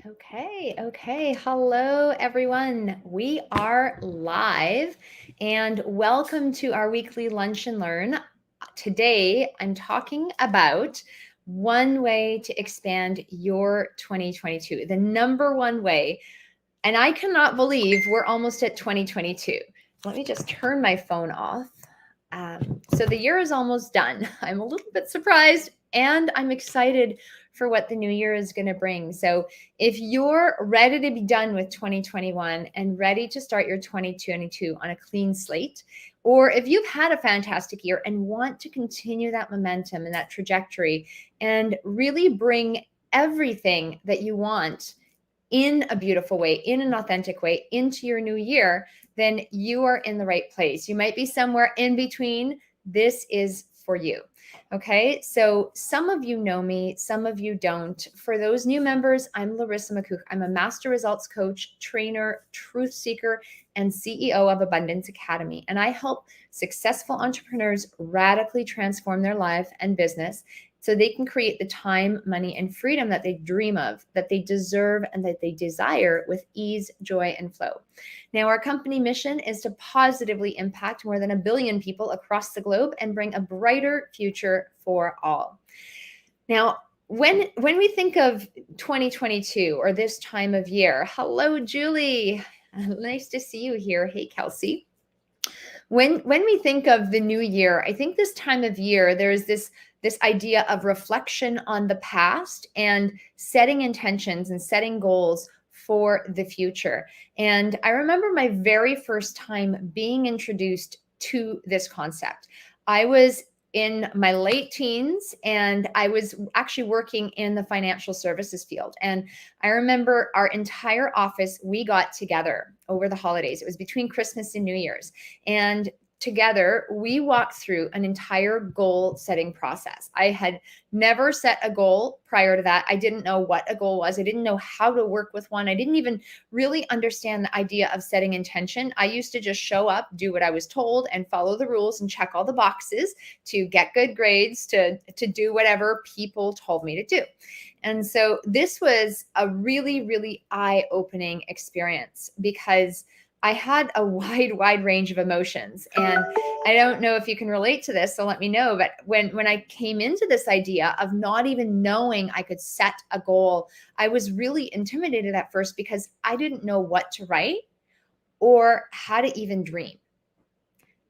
Okay. Hello, everyone. We are live and welcome to our weekly Lunch and Learn. Today, I'm talking about one way to expand your 2022, the number one way. And I cannot believe we're almost at 2022. Let me just turn my phone off. So the year is almost done. I'm a little bit surprised and I'm excited for what the new year is going to bring. So if you're ready to be done with 2021 and ready to start your 2022 on a clean slate, or if you've had a fantastic year and want to continue that momentum and that trajectory and really bring everything that you want in a beautiful way, in an authentic way, into your new year, then you are in the right place. You might be somewhere in between. This is for you. Okay, so some of you know me, some of you don't. For those new members, I'm Larissa McCook. I'm a master results coach, trainer, truth seeker, and CEO of Abundance Academy. And I help successful entrepreneurs radically transform their life and business so they can create the time, money, and freedom that they dream of, that they deserve, and that they desire with ease, joy, and flow. Now, our company mission is to positively impact more than 1 billion people across the globe and bring a brighter future for all. Now, when we think of 2022 or this time of year, hello, Julie. Nice to see you here. Hey, Kelsey. When we think of the new year, I think this time of year there's this idea of reflection on the past and setting intentions and setting goals for the future. And I remember my very first time being introduced to this concept. I was in my late teens and I was actually working in the financial services field. And I remember our entire office, we got together over the holidays. It was between Christmas and New Year's. And together, we walked through an entire goal setting process. I had never set a goal prior to that. I didn't know what a goal was. I didn't know how to work with one. I didn't even really understand the idea of setting intention. I used to just show up, do what I was told, and follow the rules and check all the boxes to get good grades, to do whatever people told me to do. And so this was a really, really eye-opening experience because I had a wide range of emotions. And I don't know if you can relate to this, so let me know. But when I came into this idea of not even knowing I could set a goal, I was really intimidated at first because I didn't know what to write or how to even dream.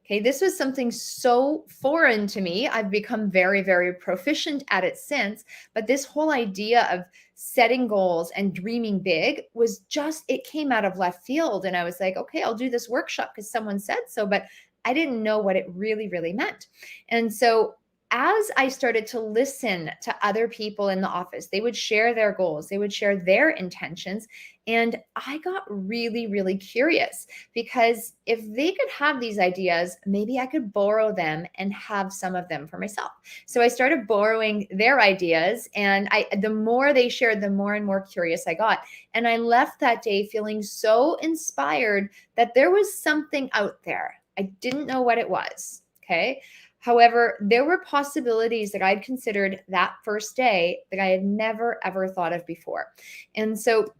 Okay, this was something so foreign to me. I've become very proficient at it since, but this whole idea of setting goals and dreaming big was just, it came out of left field. And I was like, okay, I'll do this workshop because someone said so, but I didn't know what it really meant. And so as I started to listen to other people in the office, they would share their goals, they would share their intentions. And I got really curious because if they could have these ideas, maybe I could borrow them and have some of them for myself. So I started borrowing their ideas, and the more they shared, the more and more curious I got. And I left that day feeling so inspired that there was something out there. I didn't know what it was. Okay. However, there were possibilities that I'd considered that first day that I had never, ever thought of before. And so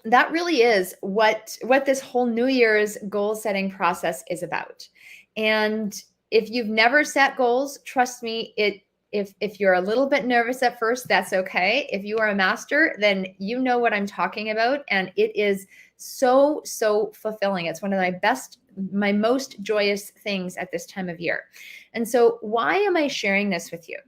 that really is what this whole New Year's goal setting process is about. And if you've never set goals, trust me, if you're a little bit nervous at first, that's okay. If you are a master, then you know what I'm talking about. And it is so fulfilling. It's one of my most joyous things at this time of year. And so why am I sharing this with you?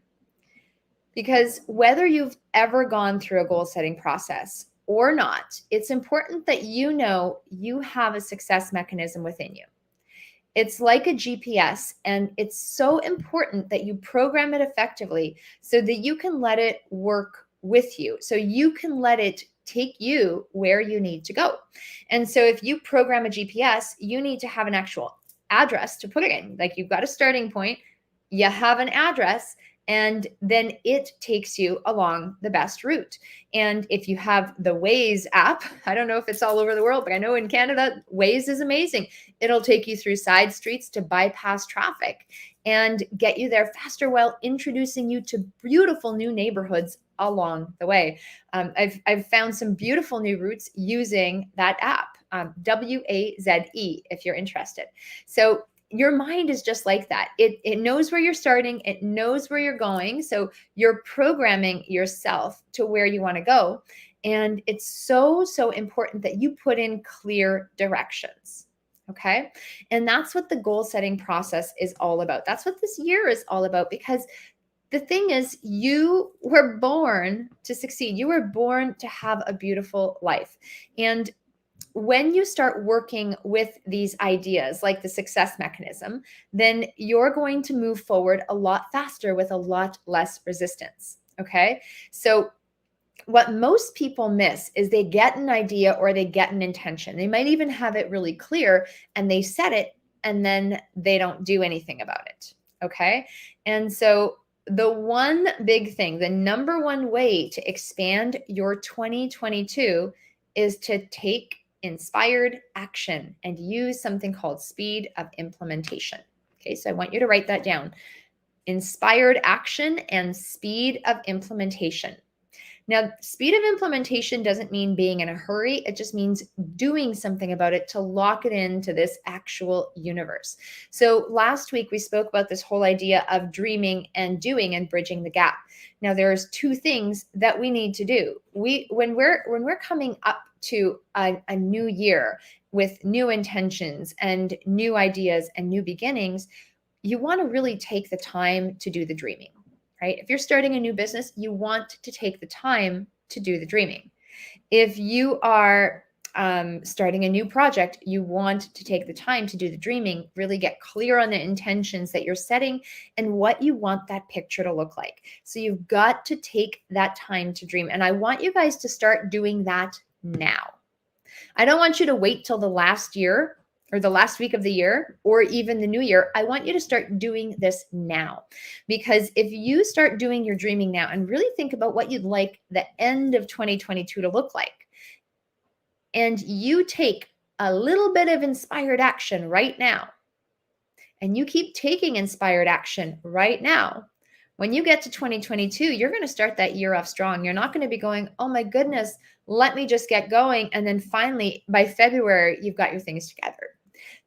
Because whether you've ever gone through a goal setting process or not, it's important that you know you have a success mechanism within you. It's like a GPS, and it's so important that you program it effectively so that you can let it work with you, so you can let it take you where you need to go. And so if you program a GPS, you need to have an actual address to put it in. Like, you've got a starting point, you have an address, and then it takes you along the best route. And if you have the Waze app, I don't know if it's all over the world, but I know in Canada, Waze is amazing. It'll take you through side streets to bypass traffic. and get you there faster while introducing you to beautiful new neighborhoods along the way. I've found some beautiful new routes using that app, WAZE, if you're interested. So your mind is just like that. It knows where you're starting, it knows where you're going. So you're programming yourself to where you want to go. And it's so, so important that you put in clear directions. Okay. And that's what the goal setting process is all about. That's what this year is all about, because the thing is, you were born to succeed. You were born to have a beautiful life. And when you start working with these ideas like the success mechanism, then you're going to move forward a lot faster with a lot less resistance. Okay. So what most people miss is they get an idea or they get an intention. They might even have it really clear and they set it and then they don't do anything about it. Okay. And so the one big thing, the number one way to expand your 2022 is to take inspired action and use something called speed of implementation. Okay. So I want you to write that down. Inspired action and speed of implementation. Now, speed of implementation doesn't mean being in a hurry. It just means doing something about it to lock it into this actual universe. So last week we spoke about this whole idea of dreaming and doing and bridging the gap. Now, there's two things that we need to do. When we're coming up to a new year with new intentions and new ideas and new beginnings, you want to really take the time to do the dreaming. Right? If you're starting a new business, you want to take the time to do the dreaming. If you are starting a new project, you want to take the time to do the dreaming, really get clear on the intentions that you're setting and what you want that picture to look like. So you've got to take that time to dream. And I want you guys to start doing that now. I don't want you to wait till the last year or the last week of the year, or even the new year. I want you to start doing this now. Because if you start doing your dreaming now and really think about what you'd like the end of 2022 to look like, and you take a little bit of inspired action right now, and you keep taking inspired action right now, when you get to 2022, you're going to start that year off strong. You're not going to be going, oh my goodness, let me just get going. And then finally, by February, you've got your things together.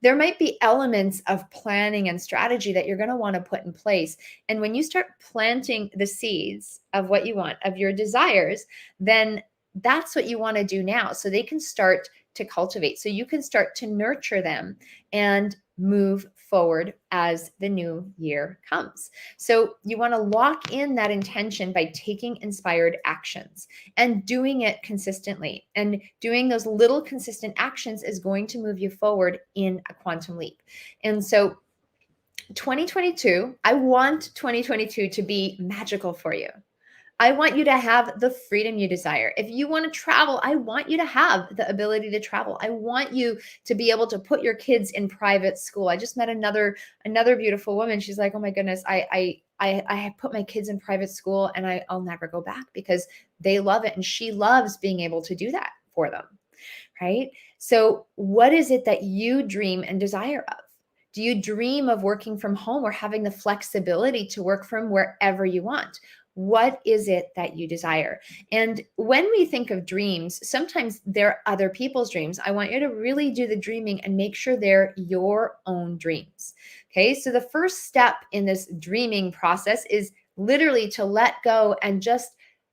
There might be elements of planning and strategy that you're going to want to put in place. And when you start planting the seeds of what you want, of your desires, then that's what you want to do now. So they can start to cultivate. So you can start to nurture them and move forward as the new year comes. So you want to lock in that intention by taking inspired actions and doing it consistently. And doing those little consistent actions is going to move you forward in a quantum leap. And so 2022, I want 2022 to be magical for you. I want you to have the freedom you desire. If you want to travel, I want you to have the ability to travel. I want you to be able to put your kids in private school. I just met another beautiful woman. She's like, "Oh my goodness, I have put my kids in private school and I'll never go back because they love it." And she loves being able to do that for them. Right? So, what is it that you dream and desire of? Do you dream of working from home or having the flexibility to work from wherever you want? What is it that you desire? And when we think of dreams, sometimes they're other people's dreams. I want you to really do the dreaming and make sure they're your own dreams. Okay. So the first step in this dreaming process is literally to let go and just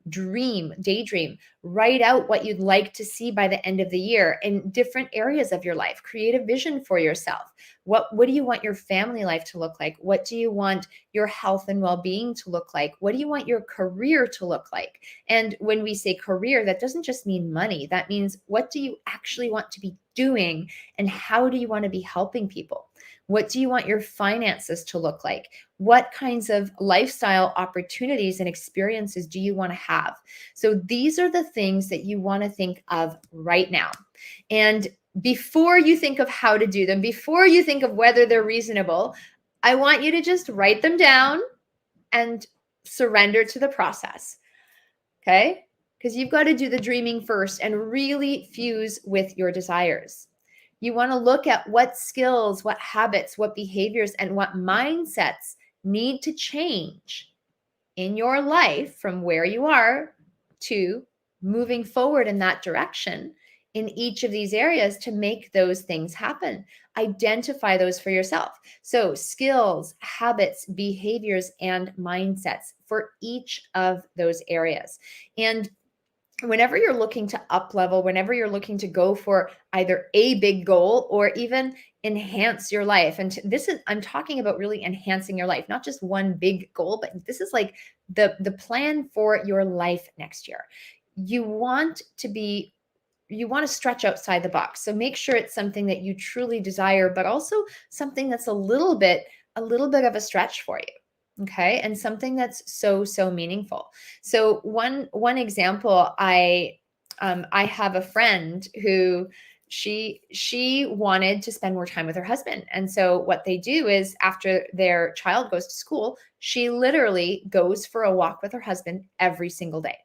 daydream, write out what you'd like to see by the end of the year in different areas of your life. Create a vision for yourself. What do you want your family life to look like? What do you want your health and well-being to look like? What do you want your career to look like? And when we say career, that doesn't just mean money. That means, what do you actually want to be doing and how do you want to be helping people? What do you want your finances to look like? What kinds of lifestyle opportunities and experiences do you want to have? So these are the things that you want to think of right now. And before you think of how to do them, before you think of whether they're reasonable, I want you to just write them down and surrender to the process. Okay? Because you've got to do the dreaming first and really fuse with your desires. You want to look at what skills, what habits, what behaviors, and what mindsets need to change in your life from where you are to moving forward in that direction in each of these areas to make those things happen. Identify those for yourself. So, skills, habits, behaviors, and mindsets for each of those areas. And whenever you're looking to up level, whenever you're looking to go for either a big goal or even enhance your life, and this is, I'm talking about really enhancing your life, not just one big goal, but this is like the plan for your life next year. You want to be, you want to stretch outside the box. So make sure it's something that you truly desire, but also something that's a little bit of a stretch for you. Okay. And something that's so meaningful. So one example, I have a friend who she wanted to spend more time with her husband. And so what they do is after their child goes to school, she literally goes for a walk with her husband every single day.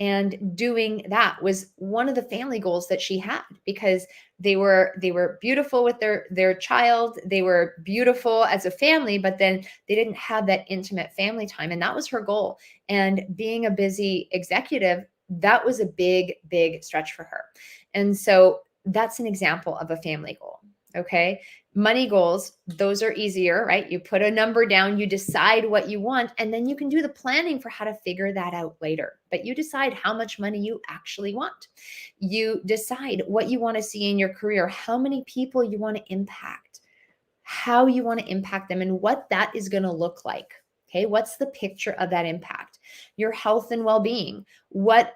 And doing that was one of the family goals that she had, because they were beautiful with their child, they were beautiful as a family, but then they didn't have that intimate family time, and that was her goal. And being a busy executive, that was a big stretch for her. And so that's an example of a family goal. Okay. Money goals, those are easier, right? You put a number down, you decide what you want, and then you can do the planning for how to figure that out later. But you decide how much money you actually want. You decide what you want to see in your career, how many people you want to impact, how you want to impact them, and what that is going to look like. Okay, what's the picture of that impact? Your health and well-being. What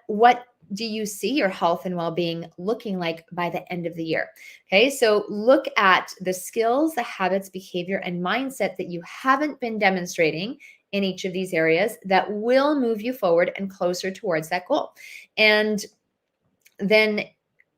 do you see your health and well-being looking like by the end of the year? Okay, so look at the skills, the habits, behavior, and mindset that you haven't been demonstrating in each of these areas that will move you forward and closer towards that goal. And then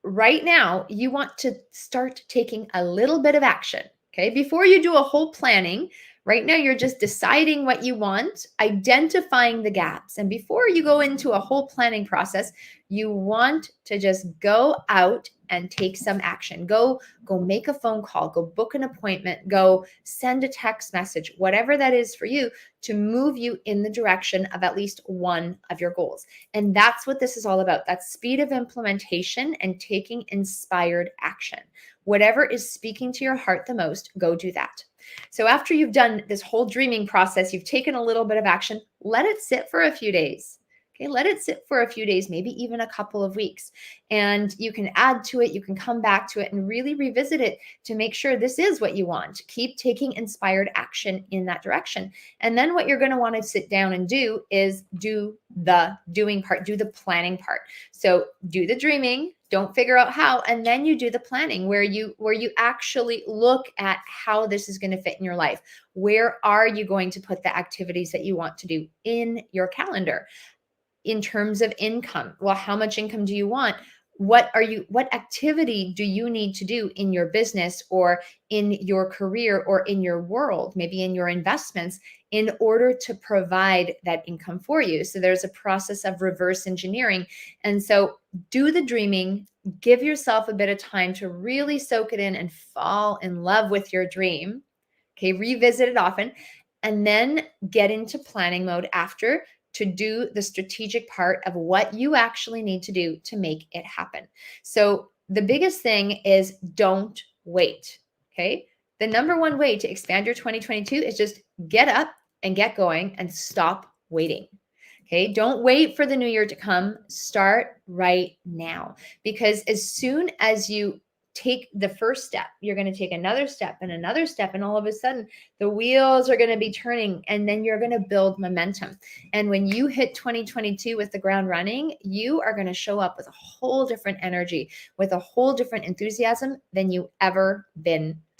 right now, you want to start taking a little bit of action. Okay, before you do a whole planning, right now you're just deciding what you want, identifying the gaps. And before you go into a whole planning process, you want to just go out and take some action. Go make a phone call, go book an appointment, go send a text message, whatever that is for you, to move you in the direction of at least one of your goals. And that's what this is all about. That's speed of implementation and taking inspired action. Whatever is speaking to your heart the most, go do that. So after you've done this whole dreaming process, you've taken a little bit of action, let it sit for a few days. Okay, let it sit for a few days, maybe even a couple of weeks. And you can add to it, you can come back to it and really revisit it to make sure this is what you want. Keep taking inspired action in that direction. And then what you're going to want to sit down and do is do the doing part, do the planning part. So do the dreaming, don't figure out how, and then you do the planning where you actually look at how this is going to fit in your life. Where are you going to put the activities that you want to do in your calendar? In terms of income, well, how much income do you want? What activity do you need to do in your business or in your career or in your world, maybe in your investments, in order to provide that income for you? So there's a process of reverse engineering. And so do the dreaming, give yourself a bit of time to really soak it in and fall in love with your dream. Okay, revisit it often, and then get into planning mode after, to do the strategic part of what you actually need to do to make it happen. So the biggest thing is don't wait. Okay. The number one way to expand your 2022 is just get up and get going and stop waiting. Okay. Don't wait for the new year to come. Start right now, because as soon as you take the first step, you're going to take another step and another step. And all of a sudden the wheels are going to be turning, and then you're going to build momentum. And when you hit 2022 with the ground running, you are going to show up with a whole different energy, with a whole different enthusiasm than you ever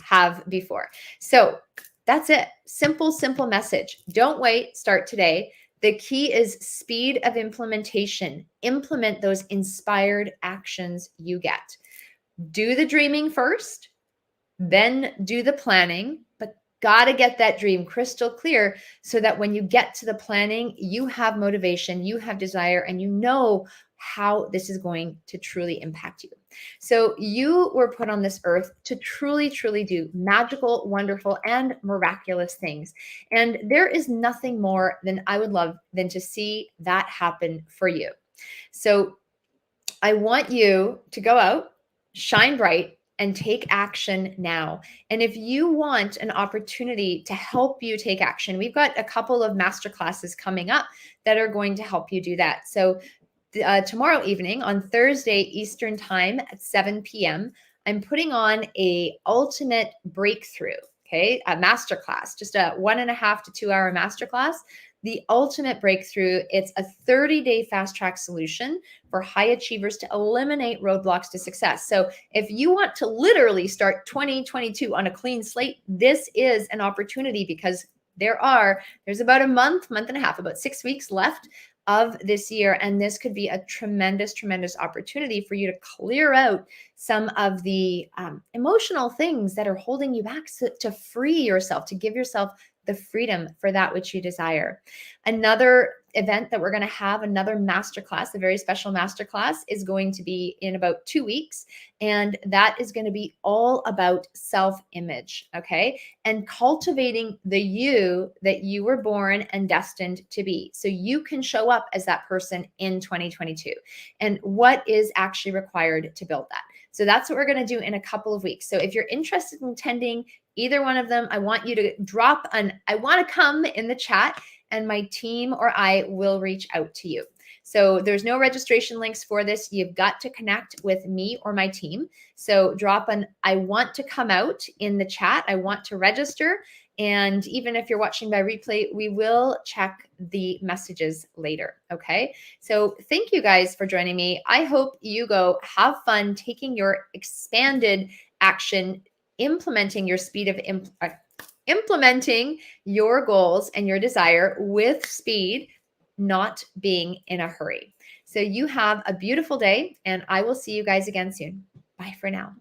have before. So that's it. Simple message. Don't wait. Start today. The key is speed of implementation. Implement those inspired actions you get. Do the dreaming first, then do the planning, but got to get that dream crystal clear so that when you get to the planning, you have motivation, you have desire, and you know how this is going to truly impact you. So you were put on this earth to truly, truly do magical, wonderful, and miraculous things. And there is nothing more than I would love than to see that happen for you. So I want you to go out, shine bright, and take action now. And if you want an opportunity to help you take action, we've got a couple of masterclasses coming up that are going to help you do that. So tomorrow evening on Thursday Eastern time at 7 p.m., I'm putting on a ultimate breakthrough, okay, a masterclass, just a 1.5 to 2 hour masterclass. The ultimate breakthrough, it's a 30-day fast track solution for high achievers to eliminate roadblocks to success. So if you want to literally start 2022 on a clean slate, this is an opportunity because there's about a month and a half, about 6 weeks left of this year. And this could be a tremendous, tremendous opportunity for you to clear out some of the emotional things that are holding you back, so to free yourself, to give yourself the freedom for that which you desire. Another event that we're going to have, another masterclass, a very special masterclass, is going to be in about 2 weeks. And that is going to be all about self-image, okay? And cultivating the you that you were born and destined to be. So you can show up as that person in 2022. And what is actually required to build that. So that's what we're going to do in a couple of weeks. So if you're interested in attending either one of them, I want you to drop an I want to come in the chat, and my team or I will reach out to you. So there's no registration links for this. You've got to connect with me or my team. So drop an I want to come out in the chat. I want to register. And even if you're watching by replay, we will check the messages later. Okay. So thank you guys for joining me. I hope you go have fun taking your expanded action, implementing your speed of implementing your goals and your desire with speed, not being in a hurry. So you have a beautiful day, and I will see you guys again soon. Bye for now.